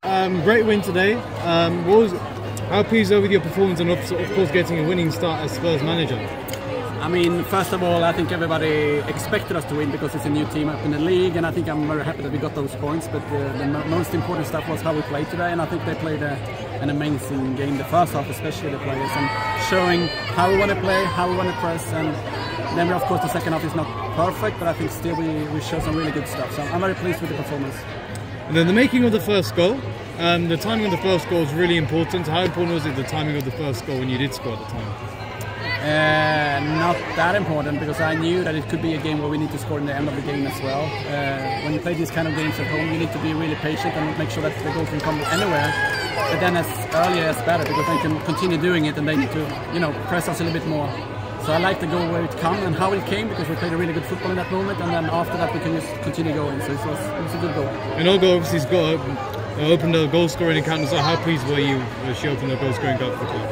Great win today. How pleased are you with your performance and of course getting a winning start as Spurs manager? I mean, first of all, I think everybody expected us to win because it's a new team up in the league, and I think I'm very happy that we got those points. But the most important stuff was how we played today, and I think they played an amazing game, the first half especially, the players, and showing how we want to play, how we want to press, and then of course the second half is not perfect, but I think still we show some really good stuff. So I'm very pleased with the performance. And then the making of the first goal, the timing of the first goal is really important. How important was it, the timing of the first goal, when you did score at the time? Not that important, because I knew that it could be a game where we need to score in the end of the game as well. When you play these kind of games at home, you need to be really patient and make sure that the goal can come anywhere. But then as earlier as better, because they can continue doing it and they need to, press us a little bit more. So I like the goal where it came and how it came, because we played a really good football in that moment, and then after that we can just continue going. So it was a good goal. And Olga obviously has got opened a goal scoring account. So how pleased were you when she opened a goal scoring account for the club?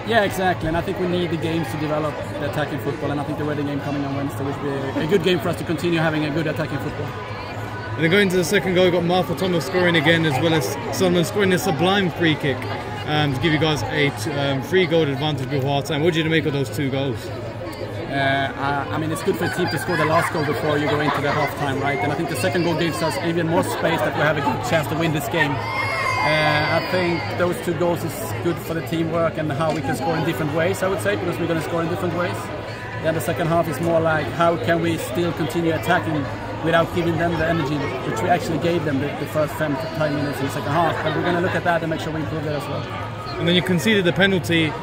Yeah, exactly, and I think we need the games to develop the attacking football, and I think the Reading game coming on Wednesday will be a good game for us to continue having a good attacking football. And then going to the second goal, you got Martha Thomas scoring again, as well as someone scoring a sublime free kick to give you guys a 3-goal advantage before half time. What did you make of those 2 goals? I mean, it's good for the team to score the last goal before you go into the half time, right? And I think the second goal gives us even more space that we have a good chance to win this game. I think those 2 goals is good for the teamwork and how we can score in different ways, I would say, because we're going to score in different ways. Then the second half is more like how can we still continue attacking without giving them the energy which we actually gave them the first 5 minutes in the second half. But we're going to look at that and make sure we improve that as well. And then you conceded the penalty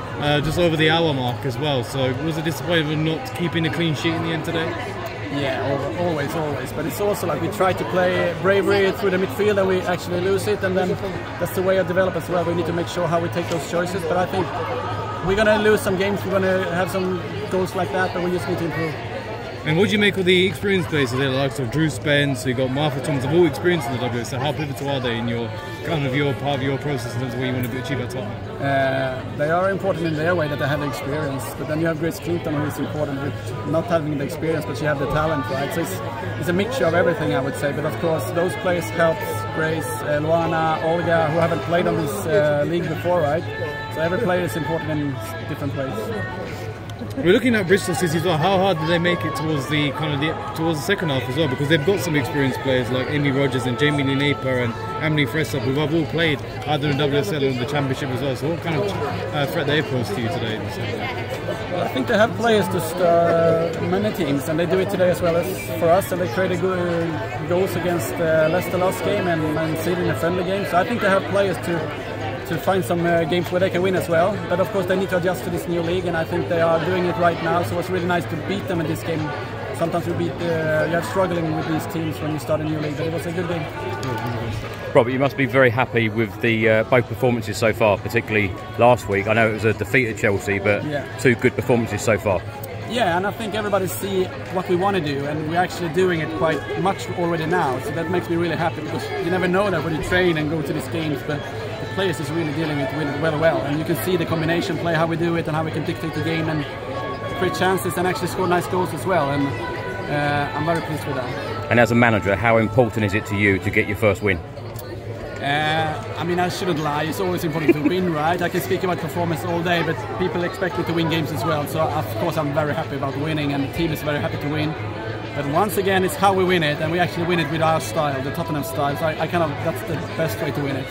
just over the hour mark as well. So was it disappointing not keeping a clean sheet in the end today? Yeah, always. But it's also like we try to play bravery through the midfield and we actually lose it, and then that's the way of develop as well. We need to make sure how we take those choices. But I think we're going to lose some games, we're going to have some goals like that, but we just need to improve. And what do you make of the experienced players, the likes of Drew Spence, you got Martha Thomas, have all experienced in the WS, so how pivotal are they in your part of your process in terms of what you want to achieve at Tottenham? They are important in their way that they have the experience, but then you have Grace Clinton, who is important with not having the experience, but she have the talent, right? So it's a mixture of everything, I would say, but of course those players helps Grace, Luana, Olga, who haven't played on this league before, right? So every player is important in different ways. We're looking at Bristol City as well. How hard did they make it towards the second half as well? Because they've got some experienced players like Amy Rogers and Jamie Lee Napier and Emily Fressup, who have all played either in WSL or in the Championship as well. So what kind of threat they posed to you today? Well, I think they have players to start many teams, and they do it today as well as for us. And they created good goals against Leicester last game and City in a friendly game. So I think they have players to find some games where they can win as well. But of course they need to adjust to this new league, and I think they are doing it right now. So it was really nice to beat them in this game. Sometimes you're struggling with these teams when you start a new league, but it was a good game. Robert, you must be very happy with the both performances so far, particularly last week. I know it was a defeat at Chelsea, but 2 good performances so far. Yeah, and I think everybody see what we want to do, and we're actually doing it quite much already now. So that makes me really happy, because you never know that when you train and go to these games, but the players is really dealing with it well. And you can see the combination play, how we do it, and how we can dictate the game and create chances and actually score nice goals as well. And I'm very pleased with that. And as a manager, how important is it to you to get your first win? I mean, I shouldn't lie, it's always important to win, right? I can speak about performance all day, but people expect me to win games as well. So of course I'm very happy about winning, and the team is very happy to win. But once again, it's how we win it, and we actually win it with our style, the Tottenham style. So that's the best way to win it.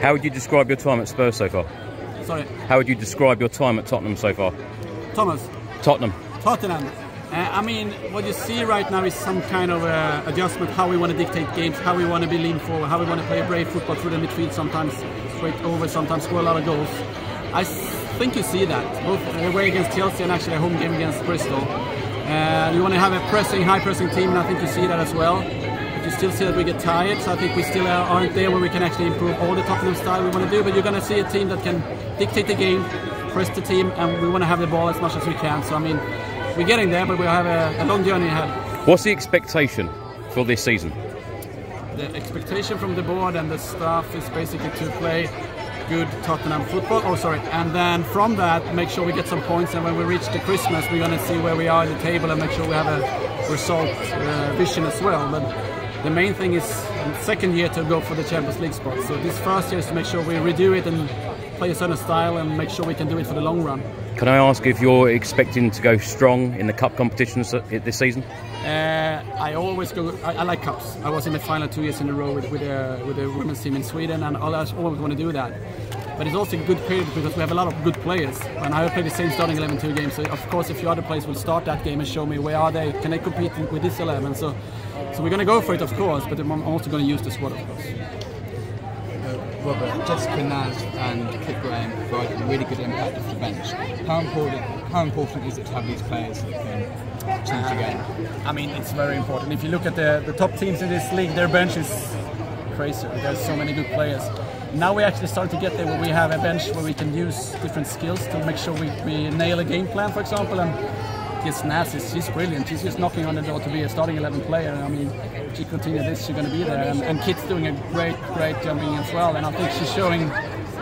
How would you describe your time at Spurs so far? Sorry? How would you describe your time at Tottenham so far? Tottenham. I mean, what you see right now is some kind of adjustment, how we want to dictate games, how we want to be lean forward, how we want to play a brave football through the midfield, sometimes straight over, sometimes score a lot of goals. I think you see that, both away against Chelsea and actually a home game against Bristol. You want to have a high pressing team, and I think you see that as well. But you still see that we get tired, so I think we still aren't there where we can actually improve all the Tottenham style we want to do, but you're going to see a team that can dictate the game, press the team, and we want to have the ball as much as we can. So I mean, we're getting there, but we have a long journey ahead. What's the expectation for this season? The expectation from the board and the staff is basically to play good Tottenham football. And then from that, make sure we get some points. And when we reach the Christmas, we're going to see where we are in the table and make sure we have a result vision as well. But the main thing is second year to go for the Champions League spot. So this first year is to make sure we redo it and play a certain style and make sure we can do it for the long run. Can I ask if you're expecting to go strong in the cup competitions this season? I always go. I like cups. I was in the final 2 years in a row with the women's team in Sweden, and I always want to do that. But it's also a good period because we have a lot of good players. And I played the same starting 11 2 games. So of course, if your other players will start that game and show me where are they, can they compete with this 11? So we're going to go for it, of course. But I'm also going to use the squad, of course. Robert, Jessica Naz and Kit Graham provide a really good impact off the bench. How important is it to have these players that can change the game? I mean, it's very important. If you look at the top teams in this league, their bench is crazy. There's so many good players. Now we actually start to get there where we have a bench where we can use different skills to make sure we nail a game plan, for example. And this Naz, she's brilliant. She's just knocking on the door to be a starting 11 player. I mean, if she continues this, she's going to be there. And Kit's doing a great jumping as well. And I think she's showing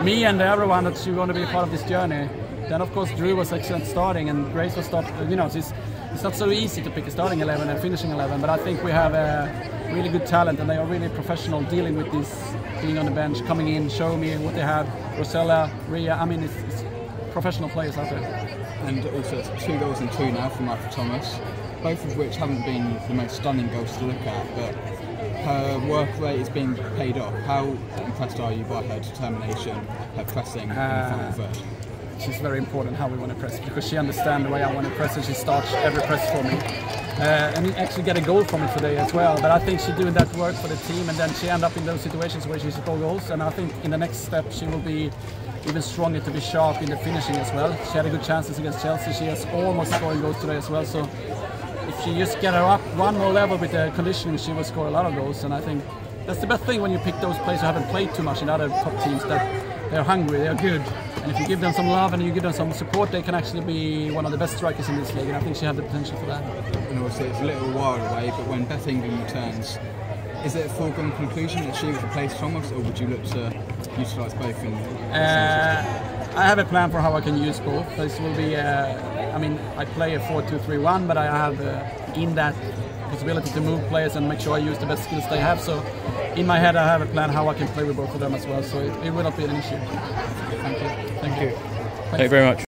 me and everyone that she's going to be a part of this journey. Then, of course, Drew was excellent starting, and Grace was start. You know, it's not so easy to pick a starting 11 and finishing 11. But I think we have a really good talent, and they are really professional dealing with this, being on the bench, coming in, showing me what they have. Rosella, Ria. I mean, it's professional players out there. And also it's 2 goals and 2 now from Michael Thomas, both of which haven't been the most stunning goals to look at, but her work rate is being paid off. How impressed are you by her determination, her pressing in the final third? She's very important how we want to press, because she understands the way I want to press, and she starts every press for me. And actually get a goal from it today as well. But I think she's doing that work for the team, and then she ends up in those situations where she scores goals. And I think in the next step she will be even stronger to be sharp in the finishing as well. She had a good chances against Chelsea. She has almost scoring goals today as well. So if she just get her up one more level with the conditioning, she will score a lot of goals. And I think that's the best thing when you pick those players who haven't played too much in other top teams, that they're hungry, they're good. And if you give them some love and you give them some support, they can actually be one of the best strikers in this league. And I think she has the potential for that. And obviously it's a little while away, but when Beth Ingham returns, is it a foregone conclusion that she would replace Thomas, or would you look to utilise both? I have a plan for how I can use both. This will be, I mean, I play a 4-2-3-1, but I have in that possibility to move players and make sure I use the best skills they have. So in my head I have a plan how I can play with both of them as well. So it will not be an issue. Thank you. Thank you very much.